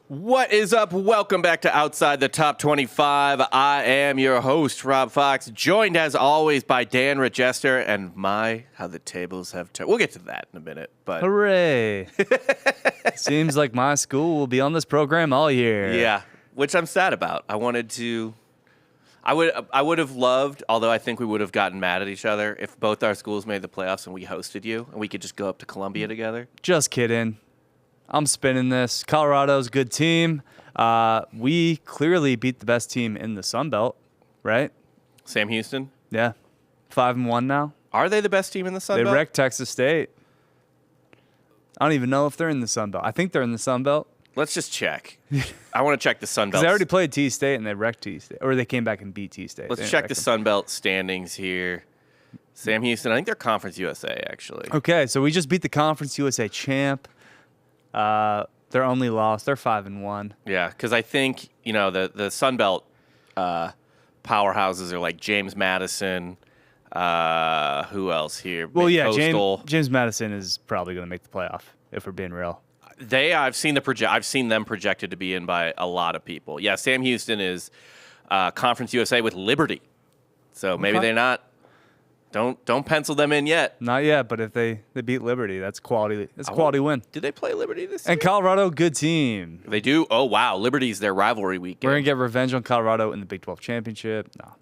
What is up? Welcome back to Outside the Top 25. I am your host, Rob Fox, joined as always by Dan Regester, and how the tables have turned. We'll get to that in a minute. But hooray. Seems like my school will be on this program all year. Yeah, which I'm sad about. I would have loved, although I think we would have gotten mad at each other if both our schools made the playoffs and we hosted you and we could just go up to Columbia together. Just kidding. I'm spinning this. Colorado's a good team. We clearly beat the best team in the Sun Belt, right? Sam Houston? Yeah. 5-1 now. Are they the best team in the Sun They Belt? wrecked Texas State. I don't even know if they're in the Sun Belt. I think they're in the Sun Belt. Let's just check. I want to check the Sun Belt. Because they already played T-State and they wrecked T-State. Or they came back and beat T-State. Let's check the Sun Belt standings here. Sam Houston, I think they're Conference USA, actually. Okay, so we just beat the Conference USA champ. Their only loss, they're 5-1. Yeah, because I think, the Sun Belt powerhouses are like James Madison. Who else here? Well, yeah, Coastal. James Madison is probably going to make the playoff, if we're being real. I've seen them projected to be in by a lot of people. Yeah, Sam Houston is Conference USA with Liberty. So maybe they're not. Don't pencil them in yet. Not yet, but if they beat Liberty, that's quality. That's a quality win. Did they play Liberty this year? And Colorado, good team. They do? Oh, wow. Liberty's their rivalry weekend. We're going to get revenge on Colorado in the Big 12 championship. No.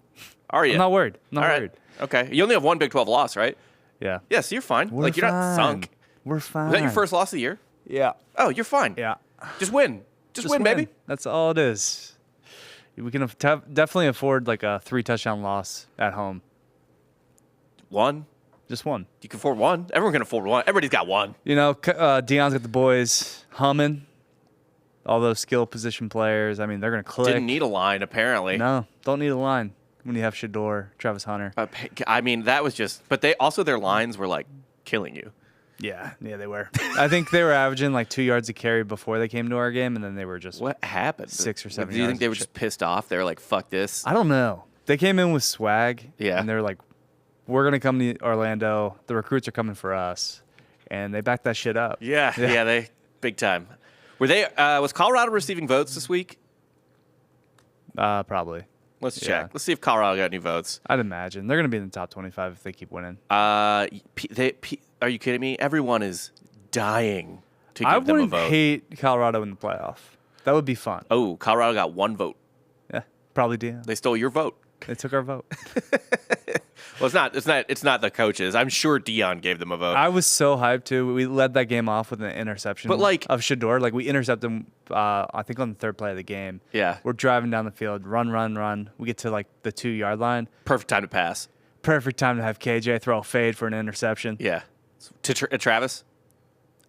Are you? I'm not worried. All right. Okay. You only have one Big 12 loss, right? Yeah. Yeah, so you're fine. You're not sunk. We're fine. Was that your first loss of the year? Yeah. Oh, you're fine. Yeah. Just win. Just win, baby. That's all it is. We can definitely afford like a 3-touchdown loss at home. One? Just one. You can afford one. Everyone can afford one. Everybody's got one. Deion's got the boys humming. All those skill position players. I mean, they're going to click. Didn't need a line, apparently. No, don't need a line when you have Shador, Travis Hunter. I mean, that was just... But their lines were, like, killing you. Yeah, they were. I think they were averaging, like, 2 yards a carry before they came to our game, and then they were just... What happened? 6 or 7 yards. Do you think they were just pissed off? They were like, fuck this? I don't know. They came in with swag. Yeah. And they were like, we're going to come to Orlando. The recruits are coming for us. And they backed that shit up. Yeah, they big time. Were they? Was Colorado receiving votes this week? Probably. Let's check. Let's see if Colorado got any votes. I'd imagine. They're going to be in the top 25 if they keep winning. Are you kidding me? Everyone is dying to give them a vote. I wouldn't hate Colorado in the playoff. That would be fun. Oh, Colorado got one vote. Yeah, probably Deion. They stole your vote. They took our vote. Well, it's not the coaches. I'm sure Deion gave them a vote. I was so hyped too. We led that game off with an interception of Shador. Like, we intercepted him, I think on the third play of the game. Yeah. We're driving down the field, run. We get to like the 2-yard line. Perfect time to pass. Perfect time to have KJ throw a fade for an interception. Yeah. To Travis?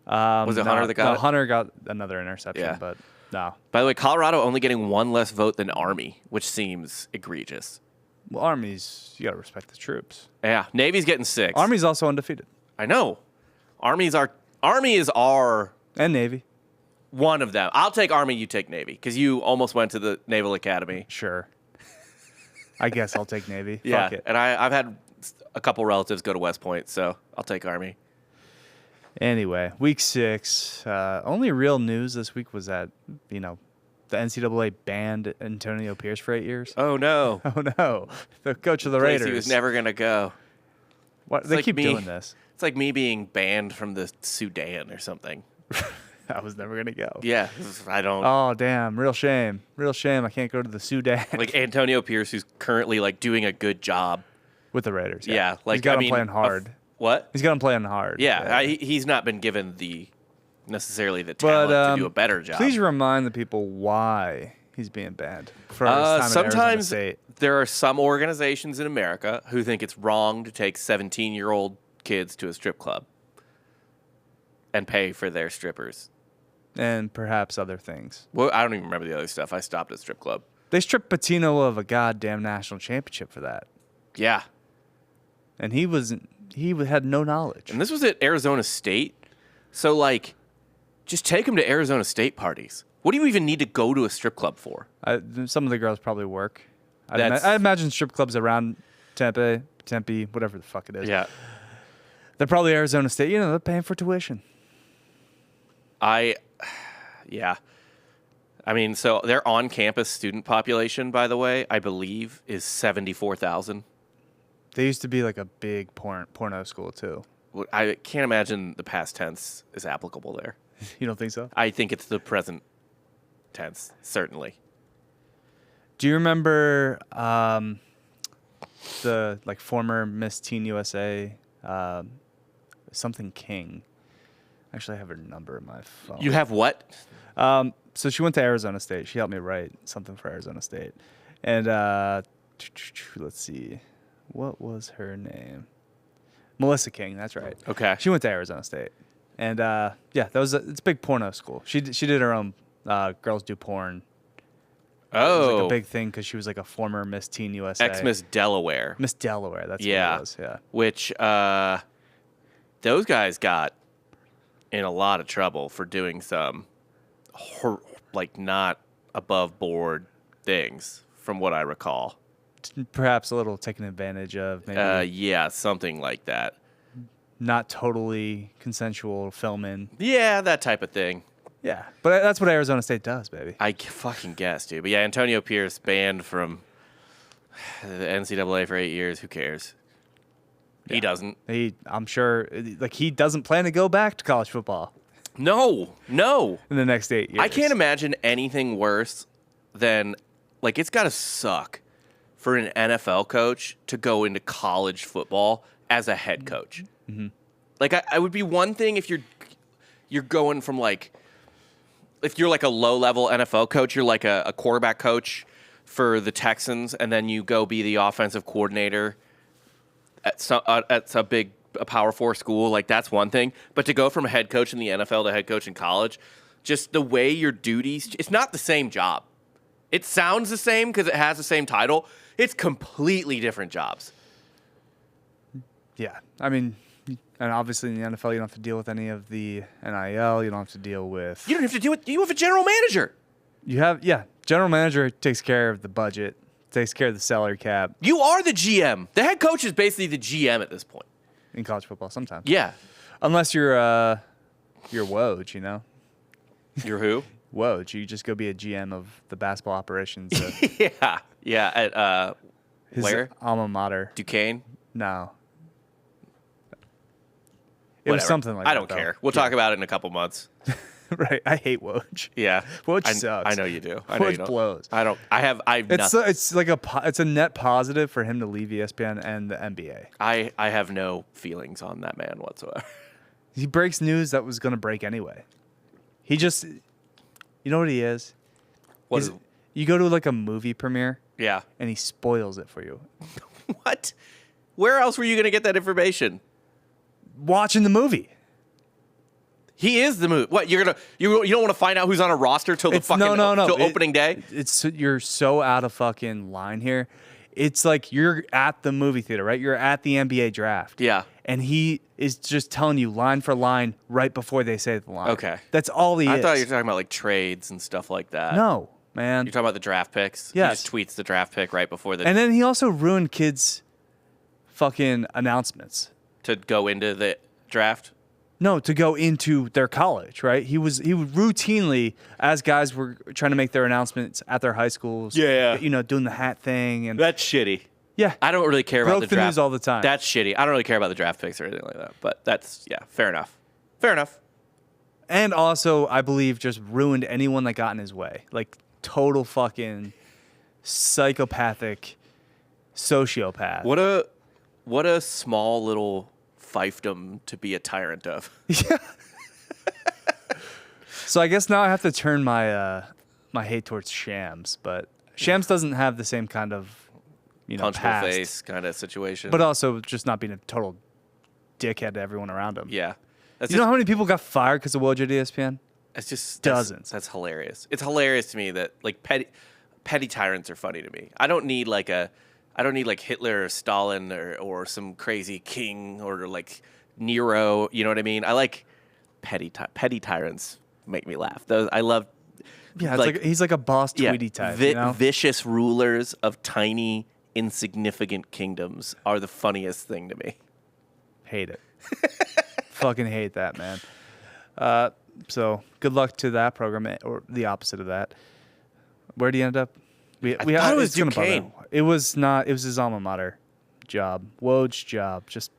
Was it Hunter that got it? Hunter got another interception, but no. By the way, Colorado only getting one less vote than Army, which seems egregious. Well, Army's, you got to respect the troops. Yeah. Navy's getting 6. Army's also undefeated. I know. Army is our... And Navy. One of them. I'll take Army, you take Navy, because you almost went to the Naval Academy. Sure. I guess I'll take Navy. Yeah, Fuck it. and I've had a couple relatives go to West Point, so I'll take Army. Anyway, week 6. Only real news this week was that, the NCAA banned Antonio Pierce for 8 years. Oh, no. Oh, no. The coach of the Raiders. He was never going to go. What? They keep doing this. It's like me being banned from the Sudan or something. I was never going to go. Yeah, I don't. Oh, damn. Real shame. Real shame. I can't go to the Sudan. Like Antonio Pierce, who's currently like doing a good job. With the Raiders. Yeah. Like, he's got him playing hard. What? He's got him playing hard. Yeah. He's not been given necessarily the talent to do a better job. Please remind the people why he's being banned for his time at Arizona State. There are some organizations in America who think it's wrong to take 17-year-old kids to a strip club and pay for their strippers. And perhaps other things. Well, I don't even remember the other stuff. I stopped at strip club. They stripped Patino of a goddamn national championship for that. Yeah. And he had no knowledge. And this was at Arizona State. So, like, just take him to Arizona State parties. What do you even need to go to a strip club for? Some of the girls probably work. I imagine strip clubs around Tempe, whatever the fuck it is. Yeah. They're probably Arizona State. They're paying for tuition. Yeah. I mean, so their on-campus student population, by the way, I believe is 74,000. They used to be like a big porno school too. I can't imagine the past tense is applicable there. You don't think so? I think it's the present tense, certainly. Do you remember the like former Miss Teen USA, something King? Actually, I have her number in my phone. You have what? So she went to Arizona State. She helped me write something for Arizona State. And let's see. What was her name? Melissa King, that's right. Okay. She went to Arizona State. And it's a big porno school. She did her own Girls Do Porn. It was like a big thing because she was like a former Miss Teen USA. Ex-Miss Delaware. Miss Delaware, that's what it was, yeah. Which those guys got in a lot of trouble for doing some not above board things, from what I recall. Perhaps a little taken advantage of, maybe. Yeah, something like that. Not totally consensual filming. Yeah, that type of thing. Yeah, but that's what Arizona State does, baby. I fucking guess, dude. But yeah, Antonio Pierce banned from the NCAA for 8 years. Who cares? Yeah. He doesn't. I'm sure, like, he doesn't plan to go back to college football. No. In the next 8 years. I can't imagine anything worse than, like, it's got to suck for an NFL coach to go into college football as a head coach. Mm-hmm. Like, I would be one thing if you're going from, like, if you're like a low-level NFL coach, you're like a quarterback coach for the Texans, and then you go be the offensive coordinator at a Power 4 school, like, that's one thing. But to go from a head coach in the NFL to head coach in college, just the way your duties, it's not the same job. It sounds the same because it has the same title. It's completely different jobs. Yeah, I mean, and obviously in the NFL, you don't have to deal with any of the NIL. You don't have to deal with... You don't have to deal with... You have a general manager. General manager takes care of the budget, takes care of the salary cap. You are the GM. The head coach is basically the GM at this point. In college football, sometimes. Yeah. Unless you're Woj, you know? You're who? Woj. You just go be a GM of the basketball operations. Yeah. At his where? Alma mater. Duquesne? No. It was something like that. I don't care. We'll talk about it in a couple months. Right. I hate Woj. Yeah. Woj sucks. I know you do. I know Woj you don't. blows. It's like it's a net positive for him to leave ESPN and the NBA. I have no feelings on that man whatsoever. He breaks news that was going to break anyway. He just, you know what he is? You go to like a movie premiere. Yeah. And he spoils it for you. What? Where else were you going to get that information? Watching the movie. He is the movie. What, you don't want to find out who's on a roster till the till opening day? You're so out of fucking line here. It's like you're at the movie theater, right? You're at the NBA draft. Yeah. And he is just telling you line for line right before they say the line. Okay. That's all I thought you were talking about like trades and stuff like that. No, man. You're talking about the draft picks? Yes. He just tweets the draft pick right before the... And then he also ruined kids' fucking announcements. To go into the draft? No, to go into their college, right? He would routinely, as guys were trying to make their announcements at their high schools, doing the hat thing. And that's shitty. Yeah. I don't really care about the draft. News all the time. That's shitty. I don't really care about the draft picks or anything like that. But that's, fair enough. Fair enough. And also, I believe, just ruined anyone that got in his way. Like, total fucking psychopathic sociopath. What a small little fiefdom to be a tyrant of. Yeah. So I guess now I have to turn my my hate towards Shams, but Shams doesn't have the same kind of punch past, in the face kind of situation. but also just not being a total dickhead to everyone around him. Yeah. You know how many people got fired because of Woj at ESPN? It's just dozens. That's hilarious. It's hilarious to me that like petty tyrants are funny to me. I don't need like Hitler or Stalin or some crazy king or like Nero. You know what I mean? I like petty tyrants. Make me laugh. I love. Yeah, he's like a boss Tweety type. Vicious rulers of tiny, insignificant kingdoms are the funniest thing to me. Hate it. Fucking hate that, man. So good luck to that program, or the opposite of that. Where'd he end up? I thought it was it's gonna bother Duquesne. him. It was not. It was his alma mater job. Woj's job. Just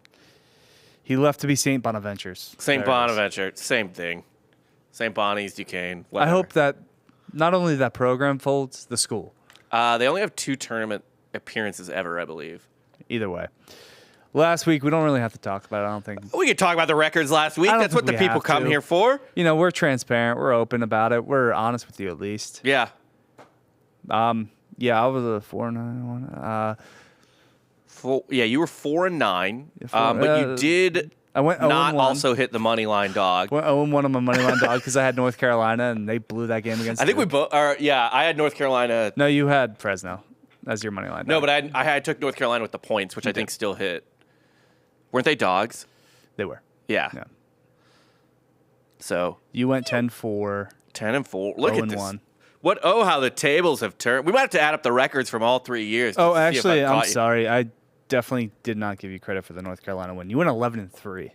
he left to be St. Bonaventure's. St. There it is. Bonaventure, same thing. St. Bonnie's, Duquesne. I Whatever. hope that not only that program folds, the school. They only have 2 tournament appearances ever, I believe. Either way. Last week, we don't really have to talk about it, I don't think. We could talk about the records last week. I don't That's what the think we people have come to. here for. You know, we're transparent. We're open about it. We're honest with you, at least. Yeah. Yeah, I was a 4-9-1. Yeah, you were 4-9, four- but you did I went not 0-1. also hit the money line dog. Went 0-1 on my money line dog because I had North Carolina, and they blew that game against I think we Duke. both. Yeah, I had North Carolina. No, you had Fresno as your money line dog. No, but I took North Carolina with the points, which I think still hit. Weren't they dogs? They were. Yeah. Yeah. So You went 10-4. 10-4. Look at this. 0-1. What? Oh, how the tables have turned. We might have to add up the records from all 3 years. Oh, to see if actually, I've I'm caught you. sorry. I definitely did not give you credit for the North Carolina win. You went 11-3.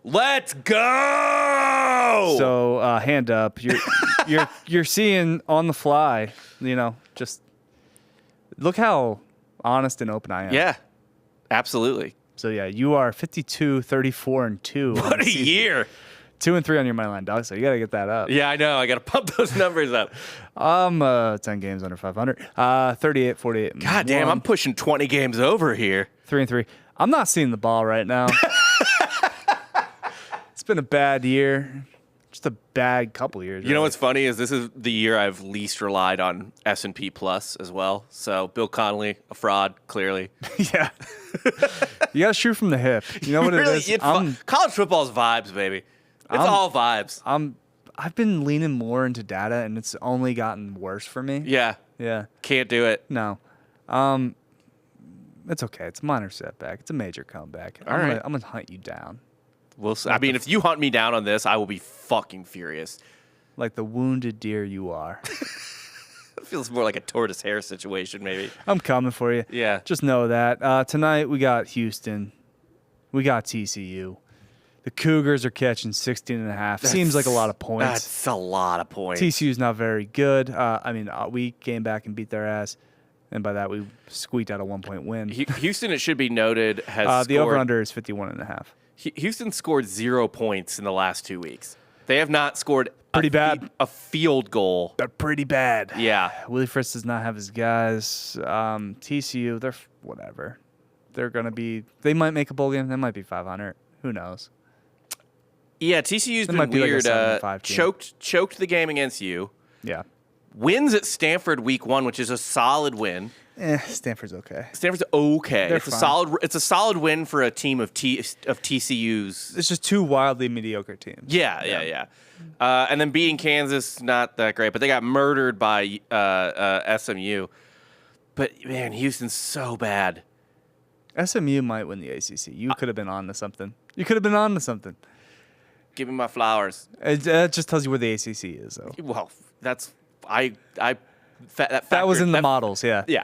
Let's go. So hand up. You're seeing on the fly. You know, just look how honest and open I am. Yeah, absolutely. So yeah, you are 52, 34, and 2. What a year. 2-3 on your money line dog. So you got to get that up. Yeah, I know. I got to pump those numbers up. 10 games under 500. 38, 48. God damn, I'm pushing 20 games over here. 3-3. I'm not seeing the ball right now. It's been a bad year. Just a bad couple years. You know what's funny is this is the year I've least relied on S&P Plus as well. So Bill Connolly, a fraud, clearly. Yeah. You got to shoot from the hip. You know what Really, it is? college football's vibes, baby. It's all vibes. I've been leaning more into data, and it's only gotten worse for me. Yeah, Yeah. can't do it. No. It's okay. It's a minor setback. It's a major comeback. All right. I'm gonna hunt you down. We'll see. I mean, if you hunt me down on this, I will be fucking furious. Like the wounded deer you are. It feels more like a tortoise hare situation, maybe. I'm coming for you. Yeah. Just know that. Tonight we got Houston. We got TCU. The Cougars are catching 16.5. Seems like a lot of points. That's a lot of points. TCU's not very good. We came back and beat their ass. And by that, we squeaked out a 1-point win. Houston, it should be noted, has The scored. over-under is 51.5. Houston scored 0 points in the last 2 weeks. They have not scored Pretty bad. A field goal. They're pretty bad. Yeah. Willie Fritz does not have his guys. TCU, they're whatever. They're going to be – they might make a bowl game. They might be 500. Who knows? Yeah, TCU's been might be like a weird. 7-5 team. Choked the game against you. Yeah. Wins at Stanford week 1, which is a solid win. Stanford's okay. Stanford's okay. They're It's fine. a solid win for a team of TCU's. It's just two wildly mediocre teams. Yeah. And then beating Kansas, not that great, but they got murdered by SMU. But man, Houston's so bad. SMU might win the ACC. You could have been on to something. You could have been on to something. Give me my flowers. That just tells you where the ACC is, though. Well, that's that That was in the that- models, yeah. Yeah,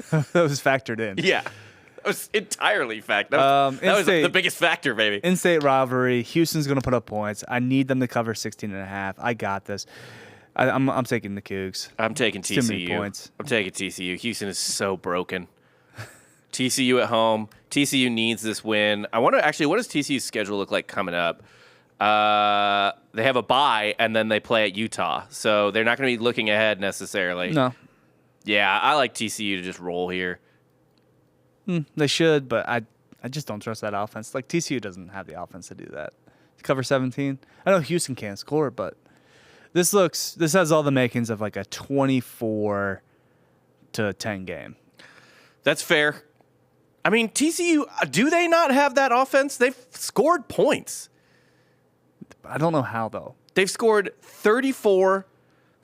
That was factored in. yeah. That was entirely fact. That was in-state- the biggest factor, baby. In-state rivalry. Houston's going to put up points. I need them to cover 16.5. I got this. I'm taking the Cougs. I'm taking Too many TCU. points. I'm taking TCU. Houston is so broken. TCU at home. TCU needs this win. I wonder, actually, what does TCU's schedule look like coming up? They have a bye, and then they play at Utah. So they're not going to be looking ahead necessarily. No. Yeah, I like TCU to just roll here. They should, but I just don't trust that offense. Like, TCU doesn't have the offense to do that. To cover 17. I know Houston can't score, but this has all the makings of like a 24-10 game. That's fair. I mean, TCU, do they not have that offense? They've scored points. I don't know how, though. They've scored 34,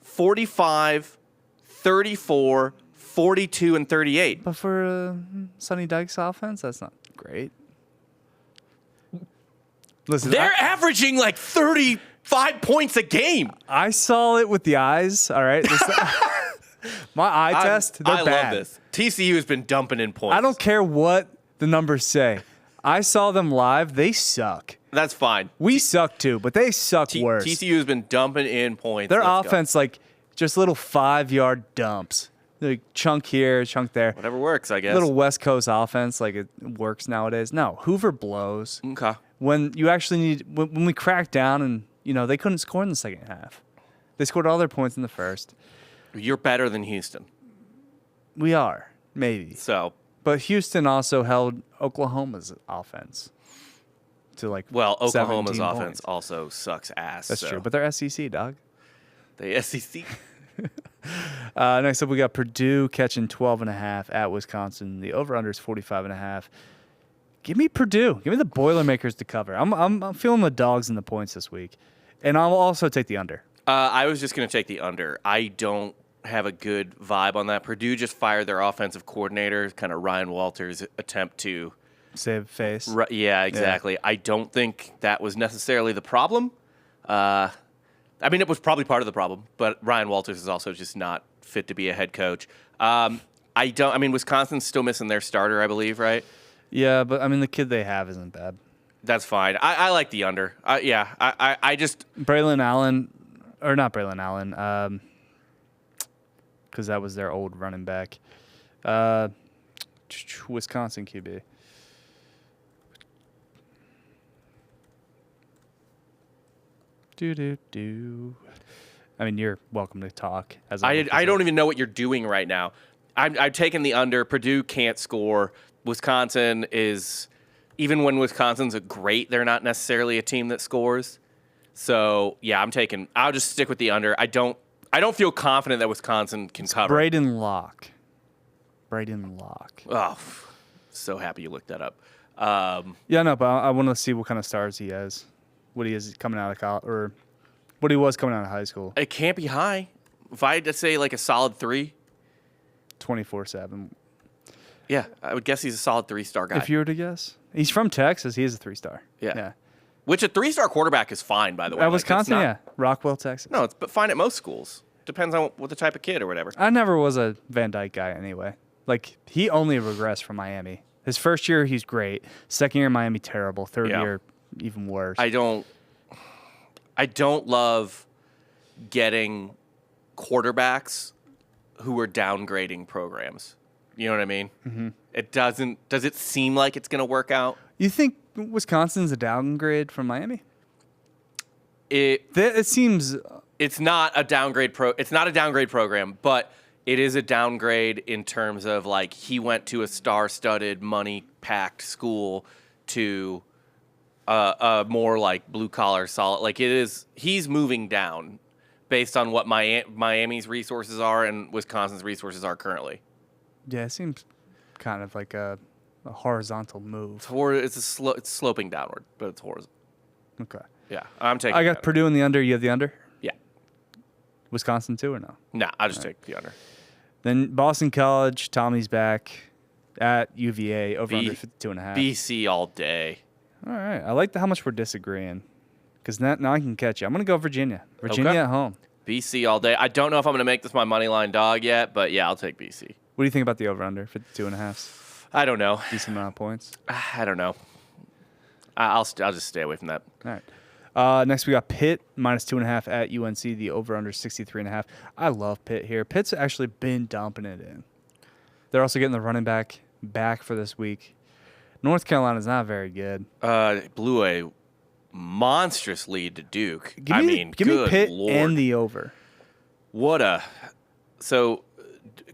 45, 34, 42, and 38. But for Sonny Dykes' offense, that's not great. Listen, They're averaging like 35 points a game. I saw it with the eyes, all right? My eye test, they're I bad. love this. TCU has been dumping in points. I don't care what the numbers say. I saw them live. They suck. That's fine. We suck too, but they suck worse. TCU has been dumping in points. Their Let's go. offense, like, Just little 5-yard dumps. Like chunk here, chunk there. Whatever works, I guess. Little West Coast offense like it works nowadays. No, Hoover blows. Okay. When you actually need, when we cracked down and, they couldn't score in the second half. They scored all their points in the first. You're better than Houston. We are, maybe. So. But Houston also held Oklahoma's offense to Oklahoma's 17 offense points. also sucks ass. That's true, but they're SEC, dog. The SEC. Next up, we got Purdue catching 12.5 at Wisconsin. The over/under is 45.5. Give me Purdue. Give me the Boilermakers to cover. I'm feeling the dogs in the points this week, and I'll also take the under. I was just going to take the under. I don't have a good vibe on that. Purdue just fired their offensive coordinator, kind of Ryan Walters' attempt to save face. Yeah, exactly. Yeah. I don't think that was necessarily the problem. It was probably part of the problem, but Ryan Walters is also just not fit to be a head coach. Wisconsin's still missing their starter, I believe, right? Yeah, but the kid they have isn't bad. That's fine. I like the under. I just Braylon Allen, or not Braylon Allen, because that was their old running back. Wisconsin QB. You're welcome to talk. I don't even know what you're doing right now. I'm taking the under. Purdue can't score. Wisconsin is, even when Wisconsin's great, they're not necessarily a team that scores. So yeah, I'll just stick with the under. I don't feel confident that Wisconsin can cover. Braden Locke. Oh, so happy you looked that up. But I want to see what kind of stars he has. What he is coming out of college, or what he was coming out of high school. It can't be high. If I had to say like a solid 3. 24/7. Yeah, I would guess he's a solid 3-star guy. If you were to guess. He's from Texas. He is a 3-star. Yeah. Which a 3-star quarterback is fine, by the way. At Wisconsin, yeah. Rockwell, Texas. No, it's fine at most schools. Depends on what the type of kid or whatever. I never was a Van Dyke guy anyway. He only regressed from Miami. His first year, he's great. Second year, Miami, terrible. Third year, even worse. I don't love getting quarterbacks who are downgrading programs. You know what I mean? Mm-hmm. Does it seem like it's going to work out? You think Wisconsin's a downgrade from Miami? It seems it's not a downgrade it's not a downgrade program, but it is a downgrade in terms of he went to a star-studded, money-packed school to a more blue-collar solid. He's moving down based on what Miami's resources are and Wisconsin's resources are currently. Yeah, it seems kind of like a horizontal move. It's sloping downward, but it's horizontal. Okay. Yeah, I'm taking. I got Purdue in the under. You have the under? Yeah. Wisconsin too or no? Nah, I'll just take the under. Then Boston College, Tommy's back at UVA over under 52.5. BC all day. All right. I like how much we're disagreeing because now I can catch you. I'm going to go Virginia. Virginia at home. BC all day. I don't know if I'm going to make this my money line dog yet, but yeah, I'll take BC. What do you think about the over under 52.5? I don't know. Decent amount of points. I don't know. I'll just stay away from that. All right. Next, we got Pitt, -2.5 at UNC. The over-under 63.5. I love Pitt here. Pitt's actually been dumping it in. They're also getting the running back for this week. North Carolina's not very good. Blew a monstrous lead to Duke. Give me Pitt Lord. and the over. So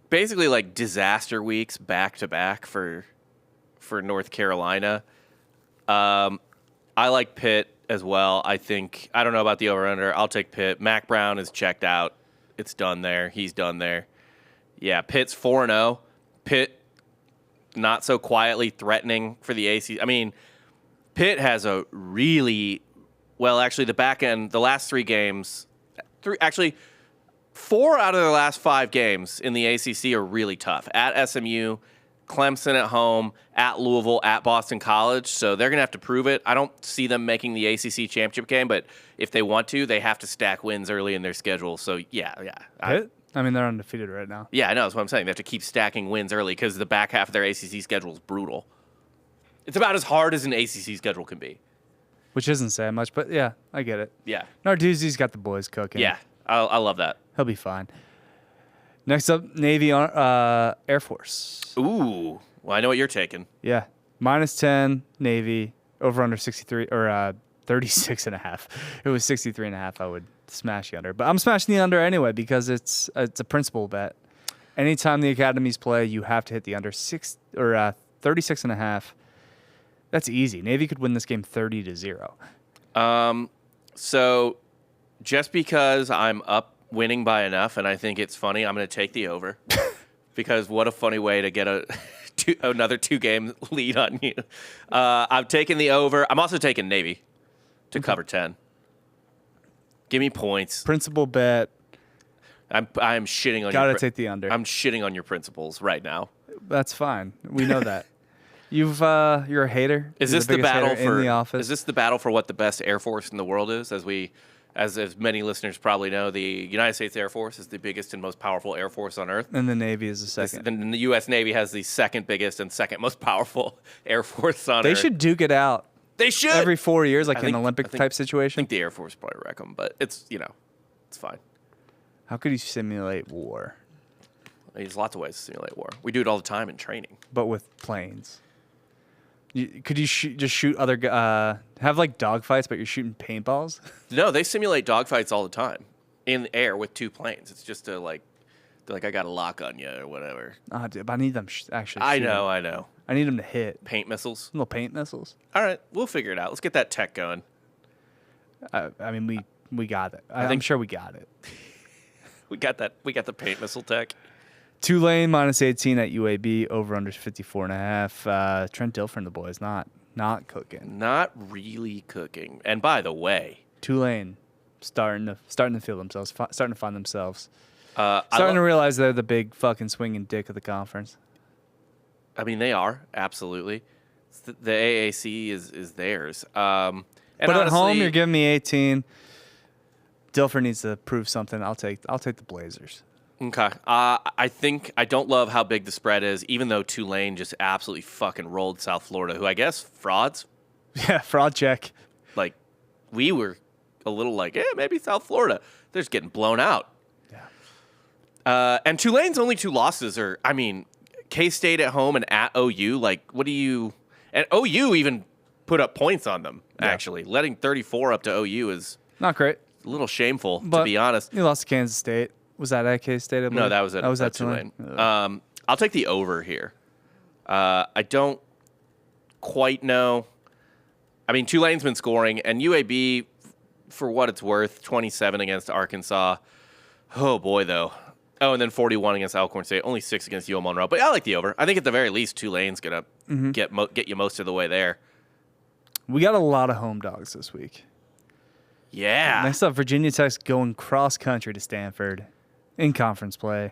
basically disaster weeks back to back for North Carolina. I like Pitt as well. I don't know about the over-under. I'll take Pitt. Mac Brown is checked out. It's done there. He's done there. Yeah, Pitt's 4-0. Pitt not so quietly threatening for the ACC. Pitt has a really actually the back end, the last 3 games, 4 out of the last 5 games in the ACC are really tough. At SMU, Clemson at home, at Louisville, at Boston College. So they're going to have to prove it. I don't see them making the ACC championship game, but if they want to, they have to stack wins early in their schedule. So, yeah. Pitt? They're undefeated right now. Yeah, I know. That's what I'm saying. They have to keep stacking wins early because the back half of their ACC schedule is brutal. It's about as hard as an ACC schedule can be. Which isn't saying much, but yeah, I get it. Yeah. Narduzzi's got the boys cooking. Yeah, I love that. He'll be fine. Next up, Navy Air Force. Ooh. Well, I know what you're taking. Yeah. -10, Navy, over under 63, or 36.5. It was 63.5. I would smash the under. But I'm smashing the under anyway because it's a principal bet. Anytime the academies play, you have to hit the under 36.5. That's easy. Navy could win this game 30-0. So just because I'm up winning by enough and I think it's funny, I'm going to take the over. Because what a funny way to get another 2-game lead on you. I'm taking the over. I'm also taking Navy to cover 10. Give me points. Principal bet. I'm shitting on Gotta take the under. I'm shitting on your principles right now. That's fine. We know that. You're a hater. Is You're this the battle for in the office? Is this the battle for what the best Air Force in the world is? As many listeners probably know, the United States Air Force is the biggest and most powerful Air Force on Earth. And the Navy is the second. Then the U.S. Navy has the second biggest and second most powerful Air Force on Earth. They should duke it out. They should Every 4 years, like an Olympic type situation. I think the Air Force probably wreck them, but it's fine. How could you simulate war? There's lots of ways to simulate war. We do it all the time in training. But with planes. Could you shoot other have like dogfights, but you're shooting paintballs? No, they simulate dogfights all the time in the air with 2 planes. It's just they're like I got a lock on you or whatever. Oh, dude, but I need them actually. I know. I need them to hit Paint missiles. little paint missiles. All right, we'll figure it out. Let's get that tech going. I mean, we got it. I'm sure we got it. We got that. We got the paint missile tech. Tulane -18 at UAB, over under 54.5. Trent Dilfer and the boys not cooking. Not really cooking. And by the way, Tulane starting to feel themselves, starting to find themselves, starting starting to realize they're the big fucking swinging dick of the conference. I mean, they are absolutely. The AAC is theirs. And but honestly, at home, you're giving me 18. Dilfer needs to prove something. I'll take the Blazers. Okay. I don't love how big the spread is, even though Tulane just absolutely fucking rolled South Florida, who I guess frauds. Yeah, fraud check. Like, we were a little like, maybe South Florida. They're just getting blown out. Yeah. And Tulane's only 2 losses are, I mean, K-State at home and at OU. Like, what do you... And OU even put up points on them, actually. Letting 34 up to OU is... Not great. A little shameful, But to be honest. You lost to Kansas State. Was that at K-State? No, that was at Tulane. I'll take the over here. I don't quite know. I mean, Tulane's been scoring, and UAB, for what it's worth, 27 against Arkansas. Oh, boy, though. Oh, and then 41 against Alcorn State. Only 6 against UL Monroe. But I like the over. I think at the very least, Tulane's going to get you most of the way there. We got a lot of home dogs this week. Yeah. Next up, Virginia Tech's going cross country to Stanford in conference play.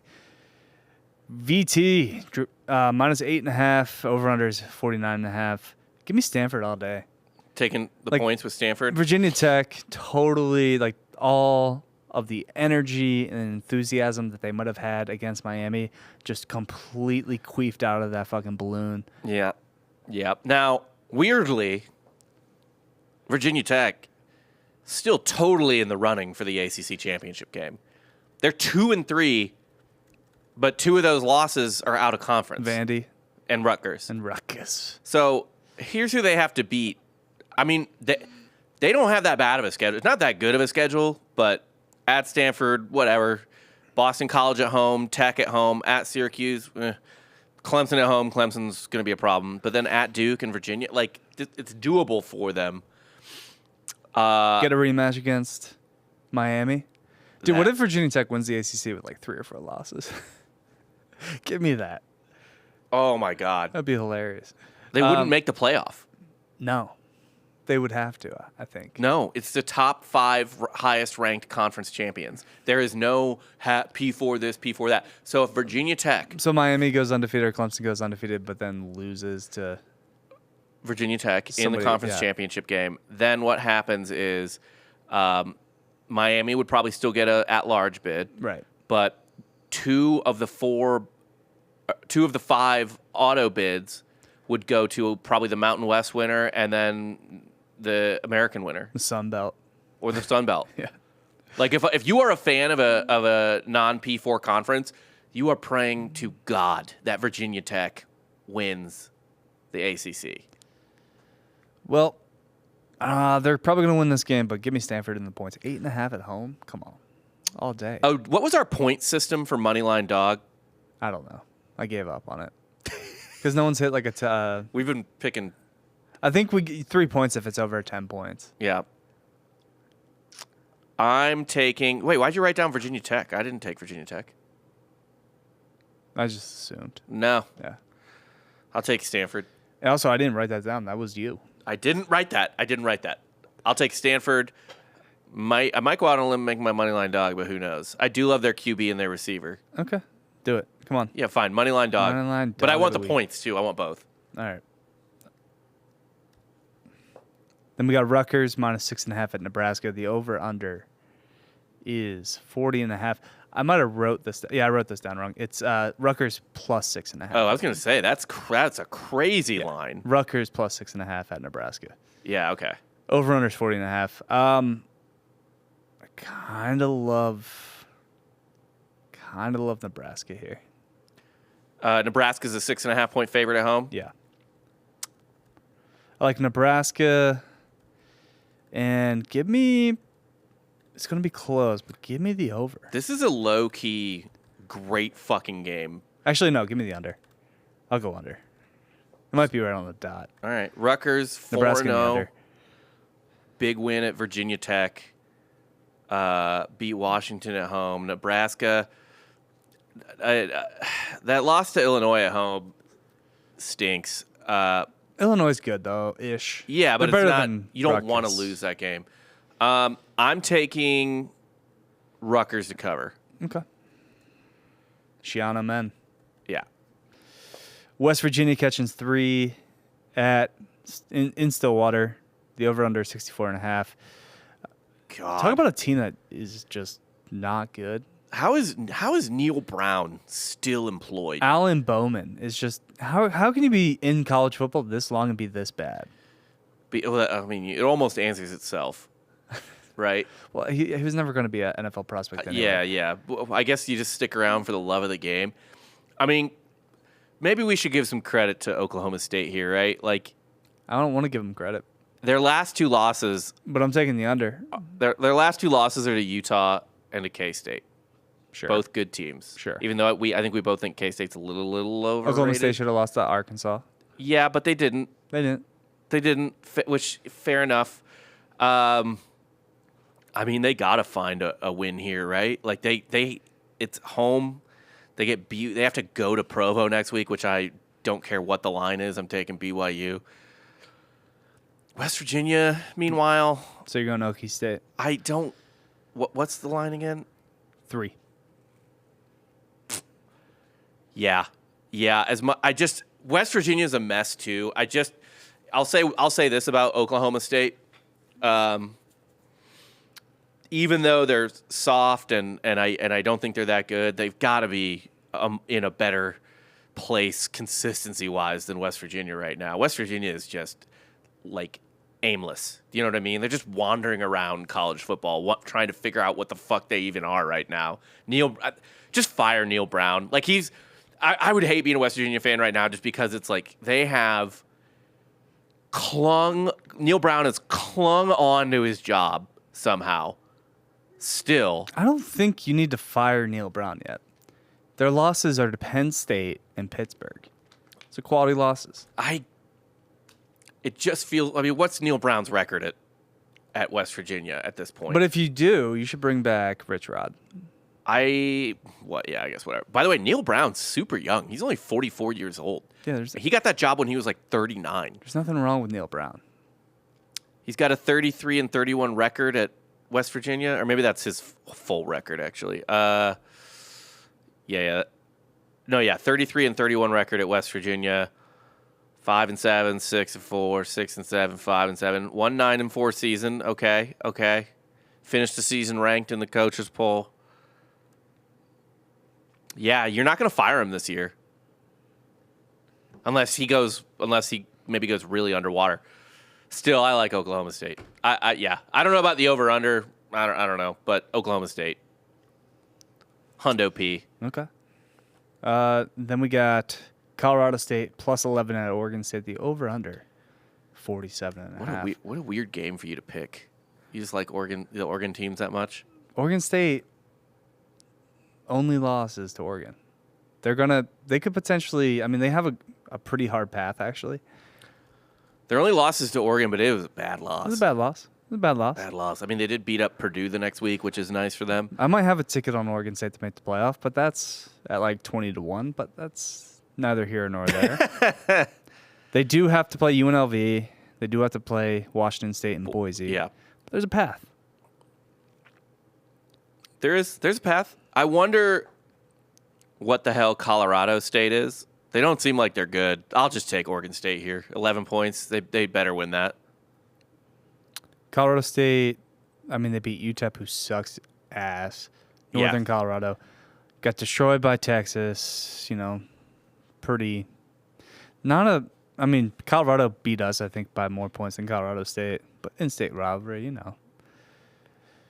VT -8.5, over under is 49.5. Give me Stanford all day. Taking the points with Stanford. Virginia Tech, totally, like, all of the energy and enthusiasm that they might have had against Miami just completely queefed out of that fucking balloon. Yeah. Now, weirdly, Virginia Tech still totally in the running for the ACC championship game. They're 2-3, but 2 of those losses are out of conference. Vandy and Rutgers. So here's who they have to beat. I mean, they don't have that bad of a schedule. It's not that good of a schedule, but at Stanford, whatever. Boston College at home, Tech at home, at Syracuse, Clemson at home. Clemson's going to be a problem. But then at Duke and Virginia, like, it's doable for them. Get a rematch against Miami. Dude, what if Virginia Tech wins the ACC with like 3 or 4 losses? Give me that. Oh, my God. That'd be hilarious. They wouldn't make the playoff. No. They would have to, I think. No, it's the top 5 highest ranked conference champions. There is no P4 this, P4 that. So if Virginia Tech... So Miami goes undefeated or Clemson goes undefeated, but then loses to... Virginia Tech in the conference championship game. Then what happens is Miami would probably still get a at-large bid. Right. But 2 of the 5 auto bids would go to probably the Mountain West winner and then the American winner. The Sun Belt. Or the Sun Belt. Yeah. Like if you are a fan of a non P4 conference, you are praying to God that Virginia Tech wins the ACC. Well, they're probably going to win this game, but give me Stanford in the points. 8.5 at home? Come on. All day. Oh, what was our point system for Moneyline Dog? I don't know. I gave up on it. Because no one's hit like a... We've been picking... I think we get 3 points if it's over 10 points. Yeah. I'm taking... Wait, why'd you write down Virginia Tech? I didn't take Virginia Tech. I just assumed. No. Yeah. I'll take Stanford. And also, I didn't write that down. That was you. I didn't write that. I'll take Stanford. I might go out on a limb and make my Moneyline Dog, but who knows? I do love their QB and their receiver. Okay. Do it. Come on. Yeah, fine. Moneyline Dog. Moneyline But I dog want of the the week. points, too. I want both. All right. Then we got Rutgers minus 6.5 at Nebraska. The over-under is 40.5. I might have wrote this. Yeah, I wrote this down wrong. It's Rutgers plus 6.5. Oh, I was going to say, that's a crazy line. Rutgers plus 6.5 at Nebraska. Yeah, okay. Over-under is 40.5. I kind of love Nebraska here. Nebraska's a 6.5-point favorite at home. Yeah. I like Nebraska. And give me... It's going to be close, but give me the over. This is a low-key, great fucking game. Actually, no. Give me the under. I'll go under. It might be right on the dot. All right. Rutgers, Nebraska 4-0. under. Big win at Virginia Tech. Beat Washington at home. Nebraska... that loss to Illinois at home stinks. Illinois is good, though, ish. Yeah, but They're it's better not. than You don't want to Rutgers. lose that game. I'm taking Rutgers to cover. Okay. Shiana men. Yeah. West Virginia catching 3 in Stillwater. The over-under 64.5. God. Talk about a team that is just not good. How is Neil Brown still employed? Alan Bowman is just how can you be in college football this long and be this bad? I mean, it almost answers itself, right? Well, he was never going to be an NFL prospect anyway. Yeah. I guess you just stick around for the love of the game. I mean, maybe we should give some credit to Oklahoma State here, right? Like, I don't want to give him credit, their last two losses, but I'm taking the under. their last two losses are to Utah and to K-State. Sure. Both good teams. Sure. Even though I think we both think K-State's a little overrated. Oklahoma State should have lost to Arkansas. Yeah, but they didn't. They didn't. Which fair enough. I mean, they got to find a win here, right? Like it's home. They have to go to Provo next week, which I don't care what the line is. I'm taking BYU. West Virginia, meanwhile, So you're going Okie State. I don't. What's the line again? 3. Yeah. West Virginia's a mess too. I'll say this about Oklahoma State. Even though they're soft and I don't think they're that good, they've got to be in a better place consistency wise than West Virginia right now. West Virginia is just like aimless. You know what I mean? They're just wandering around college football, trying to figure out what the fuck they even are right now. Just fire Neil Brown. Like I would hate being a West Virginia fan right now just because it's like they have Neil Brown has clung on to his job somehow. Still. I don't think you need to fire Neil Brown yet. Their losses are to Penn State and Pittsburgh. It's a quality losses. It just feels. I mean, what's Neil Brown's record at West Virginia at this point? But if you do, you should bring back Rich Rod. I guess whatever. By the way, Neil Brown's super young. He's only 44 years old. Yeah, he got that job when he was like 39. There's nothing wrong with Neil Brown. He's got a 33-31 record at West Virginia, or maybe that's his full record actually. 33-31 record at West Virginia. 5-7, 6-4, 6-7, 5-7, 1-9-4 season. Okay. Finished the season ranked in the coaches poll. Yeah, you're not going to fire him this year, unless he maybe goes really underwater. Still, I like Oklahoma State. I don't know about the over/under. I don't know, but Oklahoma State. Hundo P. Okay. Then we got Colorado State plus 11 at Oregon State. The over/under 47.5. What a weird game for you to pick. You just like the Oregon teams that much? Oregon State only losses to Oregon. They could potentially. I mean, they have a pretty hard path actually. Their only losses to Oregon, but it was a bad loss. It was a bad loss. Bad loss. I mean, they did beat up Purdue the next week, which is nice for them. I might have a ticket on Oregon State to make the playoff, but that's at like 20-1. But that's neither here nor there. They do have to play UNLV. They do have to play Washington State and Boise. Yeah, there's a path. There's a path. I wonder what the hell Colorado State is. They don't seem like they're good. I'll just take Oregon State here. 11 points. They better win that. Colorado State, I mean, they beat UTEP, who sucks ass. Northern Colorado. Got destroyed by Texas, pretty. I mean, Colorado beat us, I think, by more points than Colorado State. But in-state rivalry,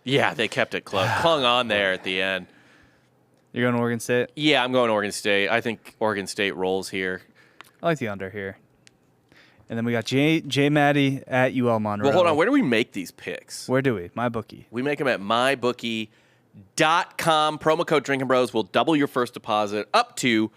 Yeah, they kept it close. Clung on there at the end. You're going to Oregon State? Yeah, I'm going Oregon State. I think Oregon State rolls here. I like the under here. And then we got J. Maddie at UL Monroe. Well, hold on. Where do we make these picks? Where do we? MyBookie. We make them at mybookie.com. Promo code Drinking Bros will double your first deposit up to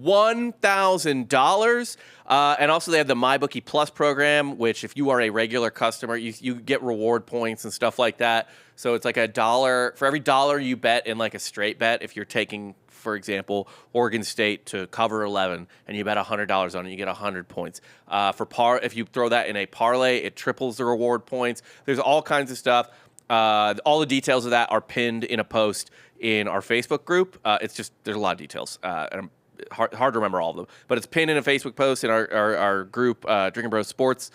$1,000. And also they have the MyBookie Plus program, which if you are a regular customer, you get reward points and stuff like that. So it's like $1 for every dollar you bet in like a straight bet. If you're taking, for example, Oregon State to cover 11 and you bet $100 on it, you get 100 points. If you throw that in a parlay, it triples the reward points. There's all kinds of stuff. All the details of that are pinned in a post in our Facebook group. There's a lot of details. And hard to remember all of them, but it's pinned in a Facebook post in our group, Drinking Bros Sports.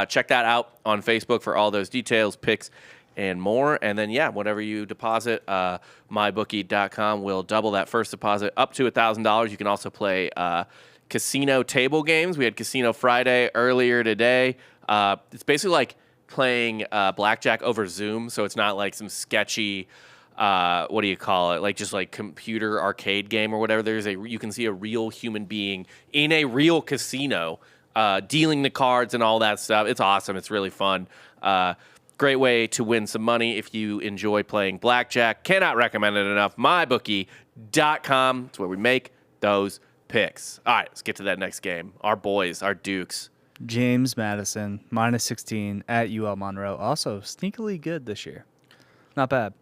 Check that out on Facebook for all those details, picks, and more. And then, whatever you deposit, mybookie.com will double that first deposit up to $1,000. You can also play casino table games. We had Casino Friday earlier today. It's basically like playing blackjack over Zoom, so it's not like some sketchy what do you call it? Like just like computer arcade game or whatever. You can see a real human being in a real casino dealing the cards and all that stuff. It's awesome. It's really fun. Great way to win some money if you enjoy playing blackjack. Cannot recommend it enough. MyBookie.com. It's where we make those picks. All right, let's get to that next game. Our boys, our Dukes. James Madison, minus 16 at UL Monroe. Also sneakily good this year. Not bad.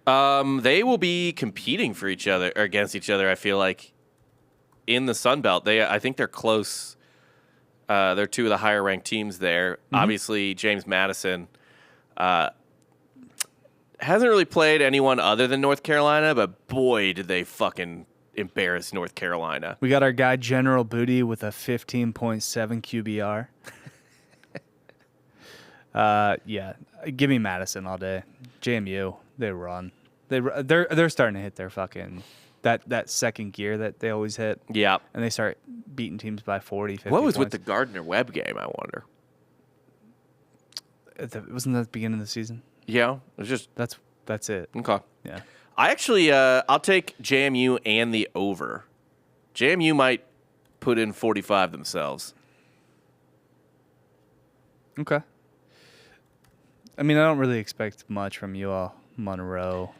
They will be competing for each other or against each other, I feel like, in the Sun Belt. I think they're close. They're two of the higher ranked teams there. Mm-hmm. Obviously, James Madison hasn't really played anyone other than North Carolina, but boy, did they fucking embarrass North Carolina. We got our guy General Booty with a 15.7 QBR. Give me Madison all day. JMU, they run. They're starting to hit their fucking that second gear that they always hit. Yeah. And they start beating teams by 40, 50 What was points. with the Gardner-Webb game, I wonder? Wasn't that the beginning of the season? Yeah. It was just... That's it. Okay. Yeah. I actually... I'll take JMU and the over. JMU might put in 45 themselves. Okay. I mean, I don't really expect much from UL Monroe.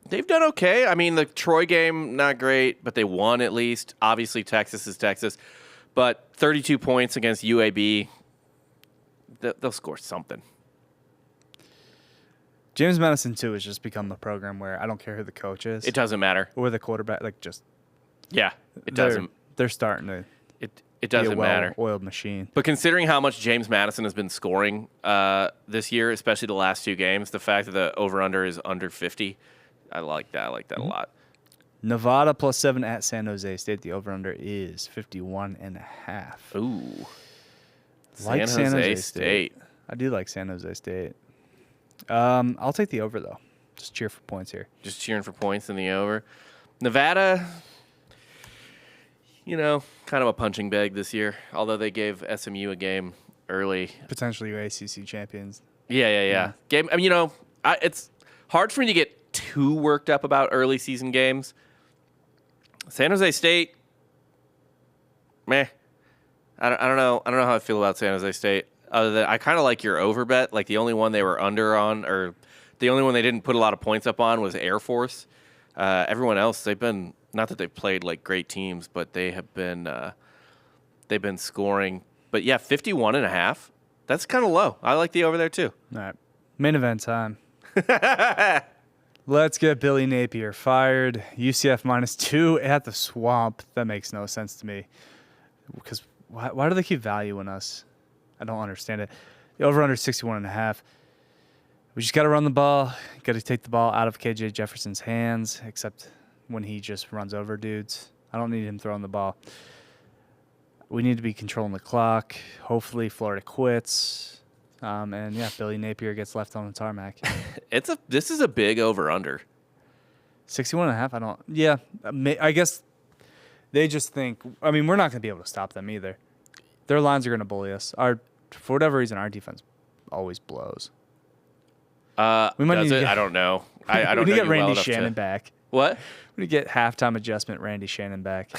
They've done okay. I mean, the Troy game, not great, but they won at least. Obviously, Texas is Texas. But 32 points against UAB, they'll score something. James Madison, too, has just become a program where I don't care who the coach is. It doesn't matter. Or the quarterback. Yeah, it doesn't. They're starting to... It doesn't matter. Oiled machine. But considering how much James Madison has been scoring this year, especially the last two games, the fact that the over-under is under 50, I like that. I like that a lot. Nevada plus 7 at San Jose State. The over-under is 51.5. Ooh. Like San Jose State. I do like San Jose State. I'll take the over, though. Just cheer for points here. Just cheering for points in the over. Nevada... kind of a punching bag this year, although they gave SMU a game early. Potentially your ACC champions. Yeah. Game. I mean, It's hard for me to get too worked up about early season games. San Jose State, meh. I don't know how I feel about San Jose State. Other than I kind of like your over bet. Like the only one they were under on, or the only one they didn't put a lot of points up on was Air Force. Everyone else, they've been, not that they've played like great teams, but they've been scoring. But yeah, 51.5. That's kind of low. I like the over there too. All right. Main event time. Let's get Billy Napier fired. UCF -2 at the Swamp. That makes no sense to me. Because why do they keep valuing us? I don't understand it. The over-under 61.5. We just got to run the ball. Got to take the ball out of KJ Jefferson's hands, except when he just runs over dudes. I don't need him throwing the ball. We need to be controlling the clock. Hopefully Florida quits. And yeah, Billy Napier gets left on the tarmac. This is a big over-under. 61.5. I guess they just think. I mean, we're not going to be able to stop them either. Their lines are going to bully us. For whatever reason, our defense always blows. We might need I don't know. I don't we know. need to get Randy Shannon back. What? We need to get halftime adjustment Randy Shannon back.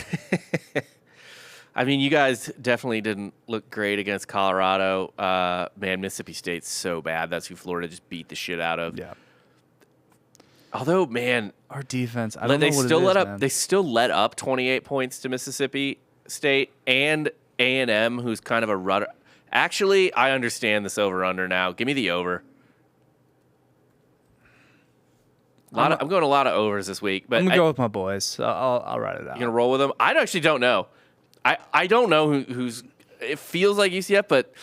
I mean, you guys definitely didn't look great against Colorado. Man, Mississippi State's so bad. That's who Florida just beat the shit out of. Yeah. Although, man, our defense, I don't know what it is, man. They still let up 28 points to Mississippi State and A&M, who's kind of a rudder. Actually, I understand this over-under now. Give me the over. I'm going a lot of overs this week. But I'm going to go with my boys. I'll write it out. You're going to roll with them? I actually don't know. I don't know who's. It feels like UCF, but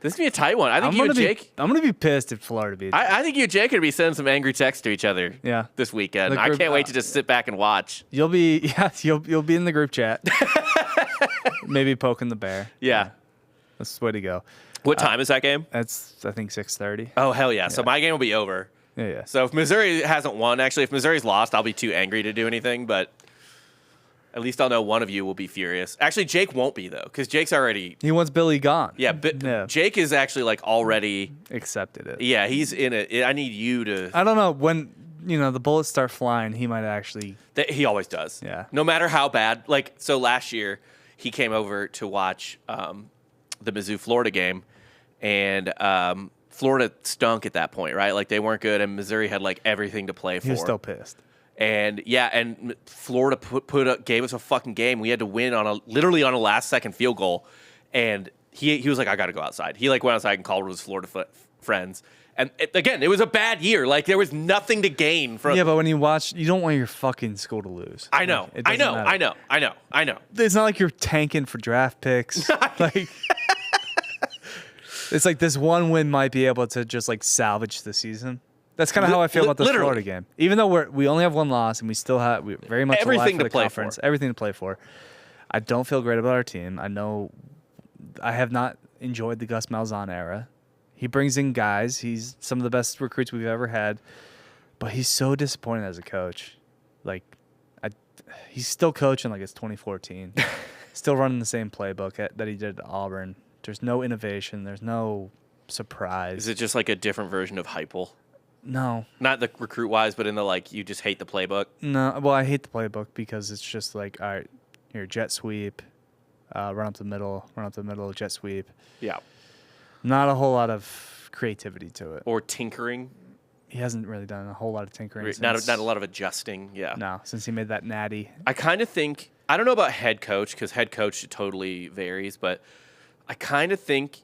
this is gonna be a tight one. I think you and Jake. I'm gonna be pissed if Florida beats. I think you and Jake are gonna be sending some angry texts to each other. Yeah. This weekend. I can't wait to just sit back and watch. You'll be in the group chat. Maybe poking the bear. Yeah. That's the way to go. What time is that game? That's I think 6:30. Oh hell yeah! So my game will be over. Yeah. So if Missouri hasn't won, actually, if Missouri's lost, I'll be too angry to do anything. But at least I'll know one of you will be furious. Actually, Jake won't be, though, because Jake's already... He wants Billy gone. Yeah, but Jake is actually, like, already... accepted it. Yeah, he's in it. I need you to... I don't know. When, the bullets start flying, he might actually... He always does. Yeah. No matter how bad. Like, so last year, he came over to watch the Mizzou-Florida game, and Florida stunk at that point, right? Like, they weren't good, and Missouri had, like, everything to play for. He was still pissed. And Florida gave us a fucking game. We had to win literally on a last second field goal. And he was like, I got to go outside. He went outside and called with his Florida friends. And again, it was a bad year. Like there was nothing to gain from. Yeah, but when you watch, you don't want your fucking school to lose. I know. I know. It's not like you're tanking for draft picks. Like it's like this one win might be able to just like salvage the season. That's kind of how I feel about this Florida game. Even though we only have one loss and we still have very much everything for to the play conference, for. Everything to play for. I don't feel great about our team. I know I have not enjoyed the Gus Malzahn era. He brings in guys. He's some of the best recruits we've ever had, but he's so disappointing as a coach. Like, he's still coaching like it's 2014, still running the same playbook that he did at Auburn. There's no innovation. There's no surprise. Is it just like a different version of Heupel? No. Not the recruit-wise, but in the, like, you just hate the playbook? No. Well, I hate the playbook because it's just like, all right, here, jet sweep, run up the middle, jet sweep. Yeah. Not a whole lot of creativity to it. Or tinkering. He hasn't really done a whole lot of tinkering. Not a lot of adjusting, yeah. No, since he made that natty. I kind of think, I don't know about head coach, because head coach totally varies, but I kind of think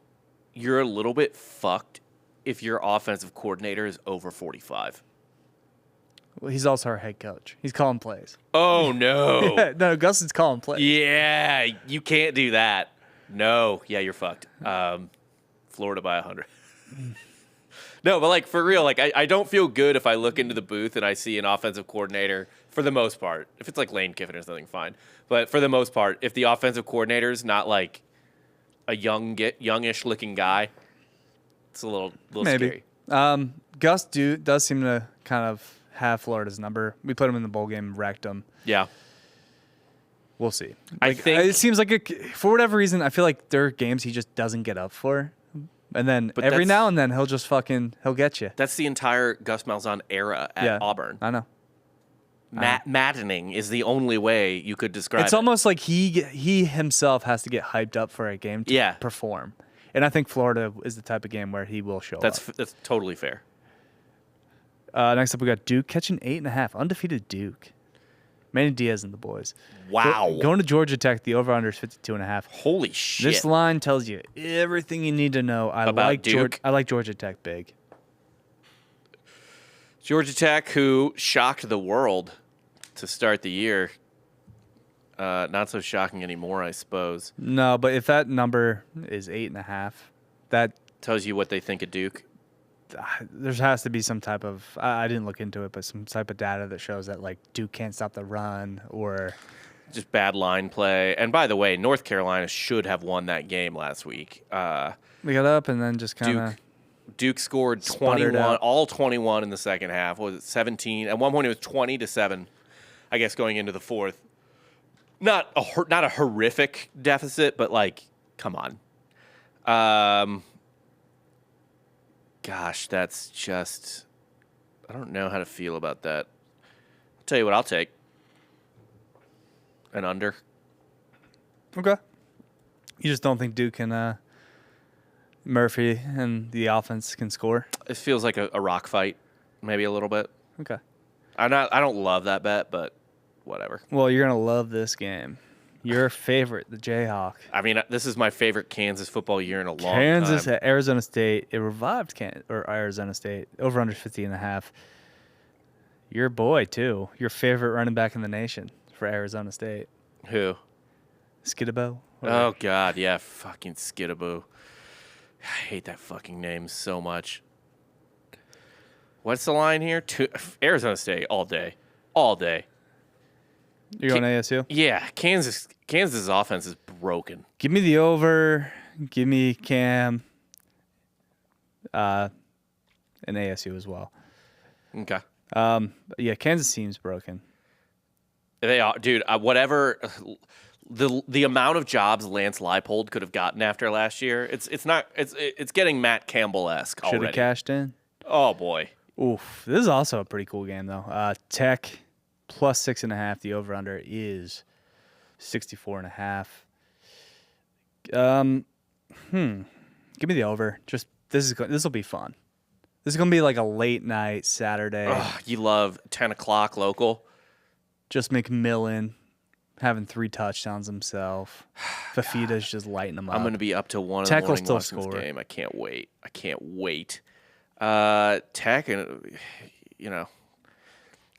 you're a little bit fucked if your offensive coordinator is over 45. Well, he's also our head coach. He's calling plays. Oh, no. Yeah, no, Gus is calling plays. Yeah, you can't do that. No. Yeah, you're fucked. Florida by 100. No, but, like, for real, like, I don't feel good if I look into the booth and I see an offensive coordinator, for the most part. If it's, like, Lane Kiffin or something, fine. But for the most part, if the offensive coordinator is not, like, a youngish-looking guy, it's a little Maybe. scary. Gus does seem to kind of have Florida's number. We put him in the bowl game, wrecked him. Yeah. We'll see. I think it seems like for whatever reason, I feel like there are games he just doesn't get up for. And then But every that's- now and then he'll get you. That's the entire Gus Malzahn era at Auburn. I know. Maddening is the only way you could describe It's it. almost like he himself has to get hyped up for a game to perform. And I think Florida is the type of game where he will show up. That's totally fair. Next up, we got Duke catching 8.5. Undefeated Duke. Manny Diaz and the boys. Wow. Going to Georgia Tech, the over-under is 52.5. Holy shit. This line tells you everything you need to know. About Duke? I like Georgia Tech big. Georgia Tech, who shocked the world to start the year. Not so shocking anymore, I suppose. No, but if that number is 8.5, that tells you what they think of Duke. There has to be some type of I didn't look into it, but some type of data that shows that like Duke can't stop the run or just bad line play. And by the way, North Carolina should have won that game last week. We got up and then just kind of Duke scored 21, all 21 in the second half. What was it 17? At one point, it was 20-7. I guess going into the fourth. Not a horrific deficit, but like, come on. Gosh, that's just. I don't know how to feel about that. I'll tell you what I'll take. An under. Okay. You just don't think Duke can. Murphy and the offense can score. It feels like a rock fight, maybe a little bit. Okay. I don't love that bet, but whatever. Well, you're gonna love this game. Your favorite, the Jayhawk. I mean, this is my favorite Kansas football year in a long time. Kansas at Arizona State. It revived Arizona State. Over under 50.5. Your boy too. Your favorite running back in the nation for Arizona State. Who? Skidabo. Oh God, yeah, fucking Skidabo. I hate that fucking name so much. What's the line here? Arizona State all day, all day. You're going ASU? Yeah, Kansas' offense is broken. Give me the over. Give me Cam. And ASU as well. Okay. Yeah, Kansas seems broken. They are, dude. Whatever. The amount of jobs Lance Leipold could have gotten after last year, it's getting Matt Campbell-esque already. Should have cashed in. Oh boy. Oof. This is also a pretty cool game though. Tech plus 6.5. The over under is 64.5. Give me the over. Just this will be fun. This is gonna be like a late night Saturday. Ugh, you love 10 o'clock local. Just McMillan having 3 touchdowns himself. Fafita's just lighting them up. I'm going to be up till 1 in Tech the will morning still watching this score. game. I can't wait. Tech, and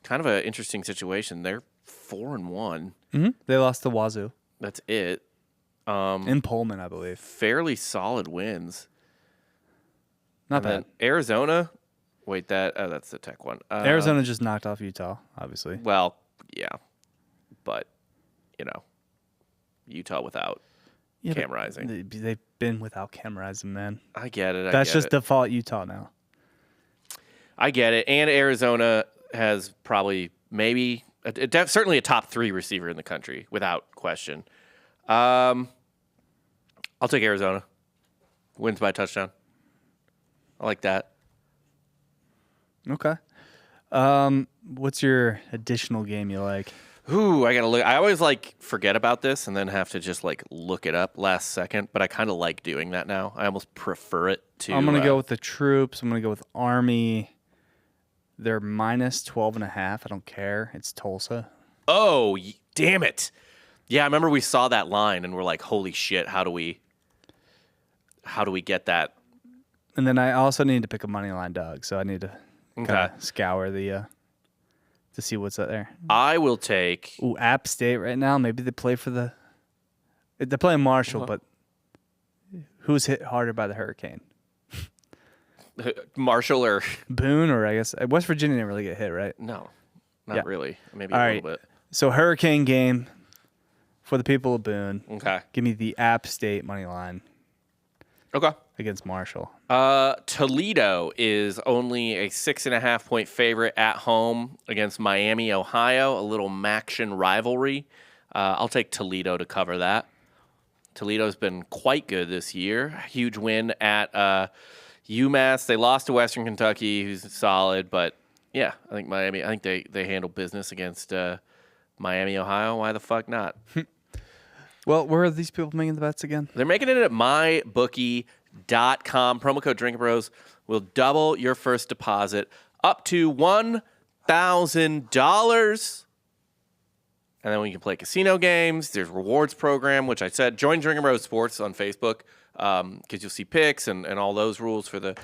kind of an interesting situation. They're 4-1. Mm-hmm. They lost to Wazoo. That's it. In Pullman, I believe. Fairly solid wins. Not And bad. then Arizona. Wait, that's the Tech one. Arizona just knocked off Utah, obviously. Well, yeah, but Utah without Cam Rising. They've been without Cam Rising, man. I get it. That's just default Utah now. I get it. And Arizona has probably certainly a top 3 receiver in the country without question. I'll take Arizona. Wins by a touchdown. I like that. Okay. What's your additional game you like? Ooh, I gotta look. I always forget about this and then have to just look it up last second. But I kind of like doing that now. I almost prefer it to. I'm gonna go with the troops. I'm gonna go with Army. They're minus 12.5. I don't care. It's Tulsa. Oh, damn it! Yeah, I remember we saw that line and we're like, "Holy shit! How do we get that?" And then I also need to pick a money line dog. So I need to kind of scour the to see what's out there. I will take. Ooh, App State right now. Maybe they play for they're playing Marshall, but who's hit harder by the hurricane? Marshall or Boone, or I guess West Virginia didn't really get hit, right? no, not really. Maybe All a right. little bit. So hurricane game for the people of Boone. Okay. Give me the App State money line Okay. against Marshall. Toledo is only a 6.5 point favorite at home against Miami, Ohio. A little Maction rivalry. I'll take Toledo to cover that. Toledo's been quite good this year. Huge win at UMass. They lost to Western Kentucky, who's solid, but yeah, I think Miami. I think they handle business against Miami, Ohio. Why the fuck not? Well, where are these people making the bets again? They're making it at mybookie.com. Promo code DrinkerBros will double your first deposit up to $1,000. And then we can play casino games. There's rewards program, which I said, join Drinking Bros Sports on Facebook because you'll see picks and all those rules for the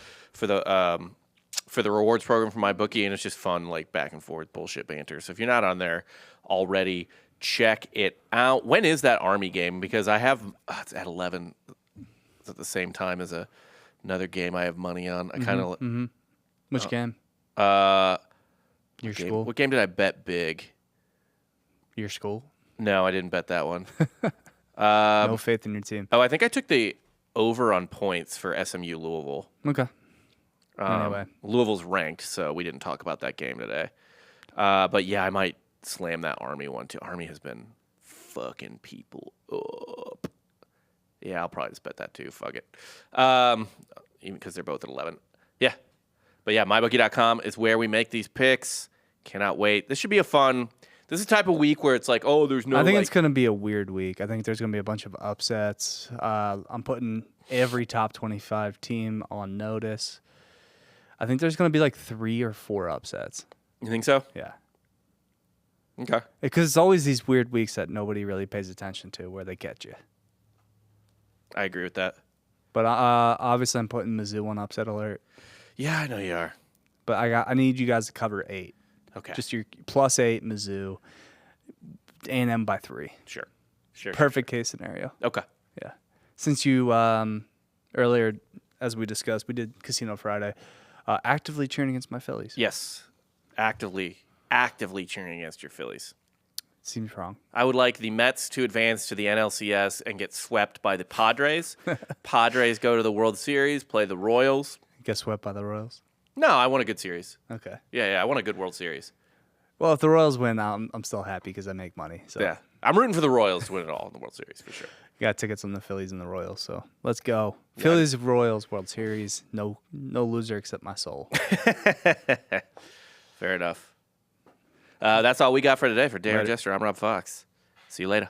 rewards program for my bookie, and it's just fun, like back and forth bullshit banter. So if you're not on there already, check it out. When is that Army game? Because I have it's at 11. It's at the same time as another game I have money on. I kind of Which game? Your school? What game did I bet big? Your school? No, I didn't bet that one. No faith in your team. Oh, I think I took the over on points for SMU Louisville. Okay. Anyway. Louisville's ranked, so we didn't talk about that game today. But yeah, I might slam that Army one too. Army has been fucking people up. Yeah, I'll probably just bet that too. Fuck it. Even because they're both at 11. Yeah. But yeah, mybookie.com is where we make these picks. Cannot wait. This should be a fun. This is the type of week where it's like, oh, there's no. I think it's going to be a weird week. I think there's going to be a bunch of upsets. I'm putting every top 25 team on notice. I think there's going to be like 3 or 4 upsets. You think so? Yeah. Okay. Because it's always these weird weeks that nobody really pays attention to where they get you. I agree with that. But obviously I'm putting Mizzou on upset alert. Yeah, I know you are. But I need you guys to cover 8. Okay. Just your +8 Mizzou, A&M by 3. Sure. Perfect case scenario. Okay. Yeah. Since you earlier, as we discussed, we did Casino Friday, actively cheering against my Phillies. Yes. Actively cheering against your Phillies. Seems wrong. I would like the Mets to advance to the NLCS and get swept by the Padres. Padres go to the World Series, play the Royals. Get swept by the Royals? No, I want a good series. Okay. Yeah, I want a good World Series. Well, if the Royals win, I'm still happy because I make money. So yeah, I'm rooting for the Royals to win it all in the World Series for sure. Got tickets on the Phillies and the Royals, so let's go. Yeah. Phillies, Royals, World Series. No loser except my soul. Fair enough. That's all we got for today. For Darren Jester, I'm Rob Fox. See you later.